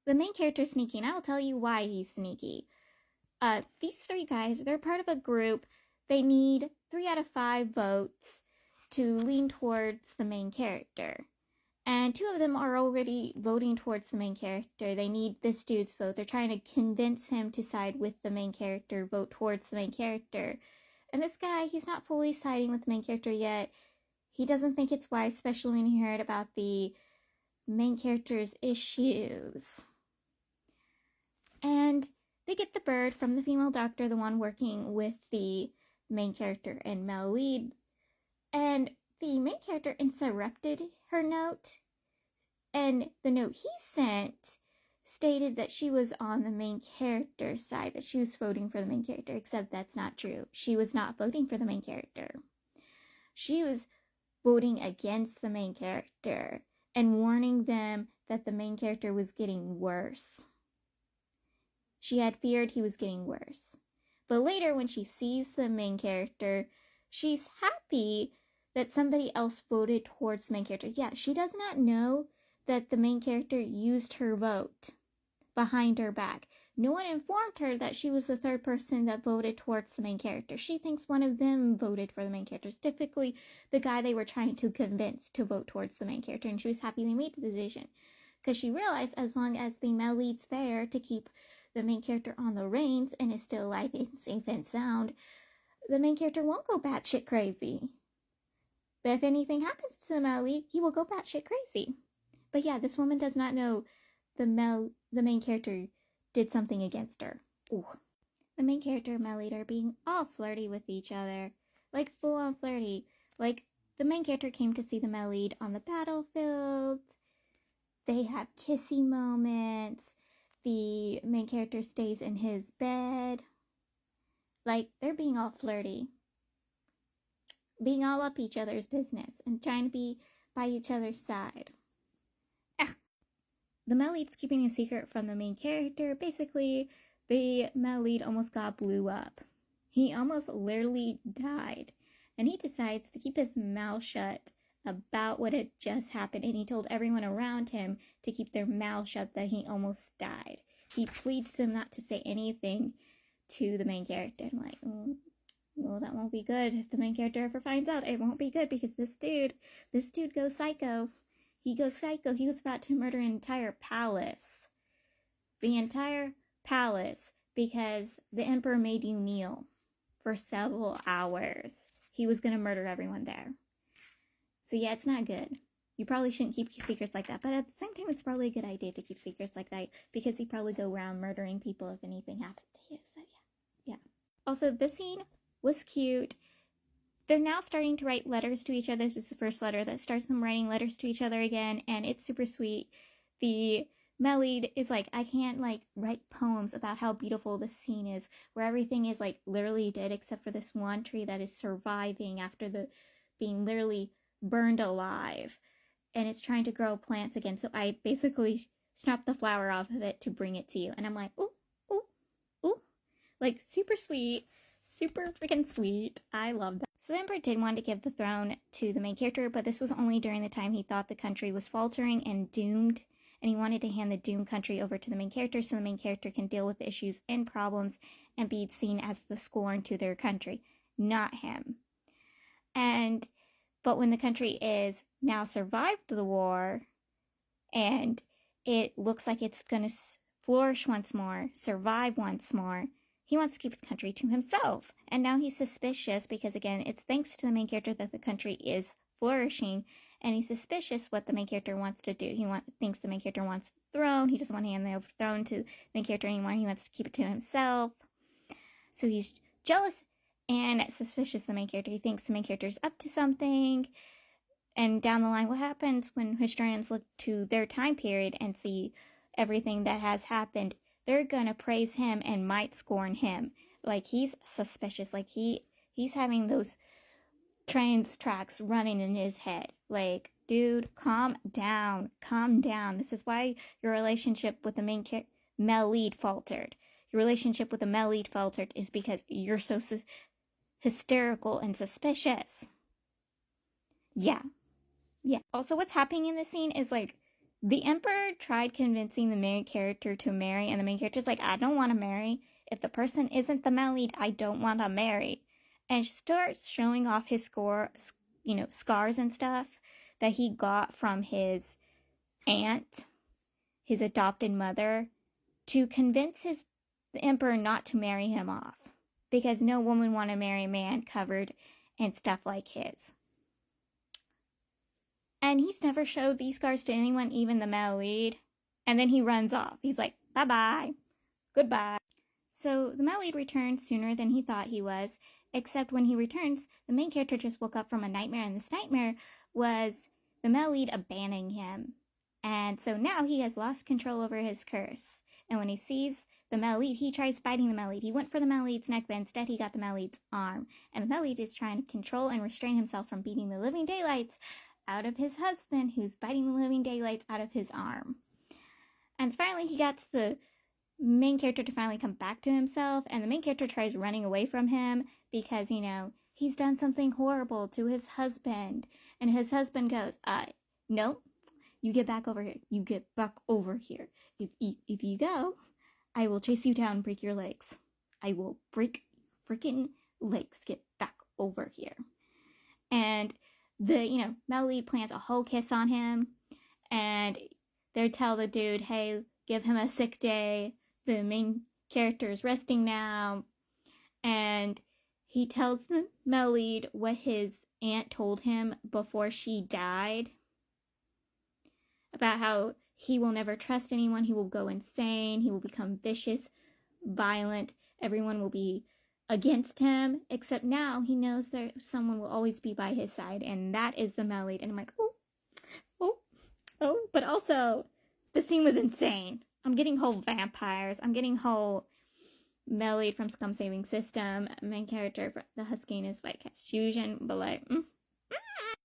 The main character's sneaky, and I'll tell you why he's sneaky. These three guys, they're part of a group. They need 3 out of 5 votes to lean towards the main character. And 2 of them are already voting towards the main character. They need this dude's vote. They're trying to convince him to side with the main character, vote towards the main character. And this guy, he's not fully siding with the main character yet. He doesn't think it's wise, especially when he heard about the main character's issues. And they get the bird from the female doctor, the one working with the main character and male lead. And the main character interrupted her note. And the note he sent stated that she was on the main character's side, that she was voting for the main character, except that's not true. She was not voting for the main character. She was voting against the main character and warning them that the main character was getting worse. She had feared he was getting worse. But later, when she sees the main character, she's happy that somebody else voted towards the main character. Yeah, she does not know that the main character used her vote behind her back. No one informed her that she was the third person that voted towards the main character. She thinks one of them voted for the main character. Typically, the guy they were trying to convince to vote towards the main character, and she was happy they made the decision. Because she realized as long as the male lead's there to keep the main character on the reins and is still alive and safe and sound, the main character won't go batshit crazy. But if anything happens to the male lead, he will go batshit crazy. But yeah, this woman does not know the main character did something against her. Ooh. The main character and male lead are being all flirty with each other. Like, full-on flirty. Like, the main character came to see the male lead on the battlefield. They have kissy moments. The main character stays in his bed. Like, they're being all flirty. Being all up each other's business and trying to be by each other's side. The male lead's keeping a secret from the main character. Basically, the male lead almost got blew up. He almost literally died. And he decides to keep his mouth shut about what had just happened. And he told everyone around him to keep their mouth shut, that he almost died. He pleads to them not to say anything to the main character. I'm like, well, that won't be good. If the main character ever finds out, it won't be good, because this dude goes psycho. He goes psycho. He was about to murder an entire palace. The entire palace, because the emperor made you kneel for several hours. He was going to murder everyone there. So yeah, it's not good. You probably shouldn't keep secrets like that. But at the same time, it's probably a good idea to keep secrets like that, because he'd probably go around murdering people if anything happened to you. So yeah. Also, this scene was cute. They're now starting to write letters to each other. This is the first letter that starts them writing letters to each other again, and it's super sweet. The male lead is like, I can't write poems about how beautiful this scene is, where everything is literally dead except for this one tree that is surviving after being literally burned alive, and it's trying to grow plants again. So I basically snapped the flower off of it to bring it to you, and I'm like, ooh, super sweet. Super freaking sweet. I love that. So the emperor did want to give the throne to the main character, but this was only during the time he thought the country was faltering and doomed, and he wanted to hand the doomed country over to the main character so the main character can deal with the issues and problems and be seen as the scorn to their country, not him. But when the country is now survived the war, and it looks like it's going to flourish once more, survive once more, he wants to keep the country to himself. And now he's suspicious because, again, it's thanks to the main character that the country is flourishing. And he's suspicious what the main character wants to do. He thinks the main character wants the throne. He doesn't want to hand the throne to the main character anymore. He wants to keep it to himself. So he's jealous and suspicious of the main character. He thinks the main character is up to something. And down the line, what happens when historians look to their time period and see everything that has happened? They're gonna praise him and might scorn him. He's suspicious. He's having those tracks running in his head. Dude, calm down. This is why your relationship with the male lead faltered. Your relationship with the male lead faltered is because you're so hysterical and suspicious. Yeah. Also, what's happening in this scene is The Emperor tried convincing the main character to marry, and the main character's like, I don't want to marry. If the person isn't the male lead, I don't want to marry. And starts showing off his scars and stuff that he got from his aunt, his adopted mother, to convince the Emperor not to marry him off. Because no woman want to marry a man covered in stuff like his. And he's never showed these scars to anyone, even the male lead. And then he runs off. He's like, bye-bye. Goodbye. So the male lead returns sooner than he thought he was, except when he returns, the main character just woke up from a nightmare, and this nightmare was the male lead abandoning him. And so now he has lost control over his curse. And when he sees the male lead, he tries fighting the male lead. He went for the male lead's neck, but instead he got the male lead's arm. And the male lead is trying to control and restrain himself from beating the living daylights out of his husband, who's biting the living daylights out of his arm. And finally he gets the main character to finally come back to himself, and the main character tries running away from him because, he's done something horrible to his husband. And his husband goes, no, you get back over here. You get back over here. If you go, I will chase you down and break your legs. I will break freaking legs. Get back over here. And the, male lead plants a whole kiss on him, and they tell the dude, hey, give him a sick day. The main character is resting now. And he tells the male lead what his aunt told him before she died. About how he will never trust anyone. He will go insane. He will become vicious, violent. Everyone will be against him, except now he knows that someone will always be by his side, and that is the male lead. And I'm like, oh, but also, the scene was insane. I'm getting whole vampires. I'm getting whole male lead from Scum Saving System, main character for the Huskiness White Cast Fusion, but like,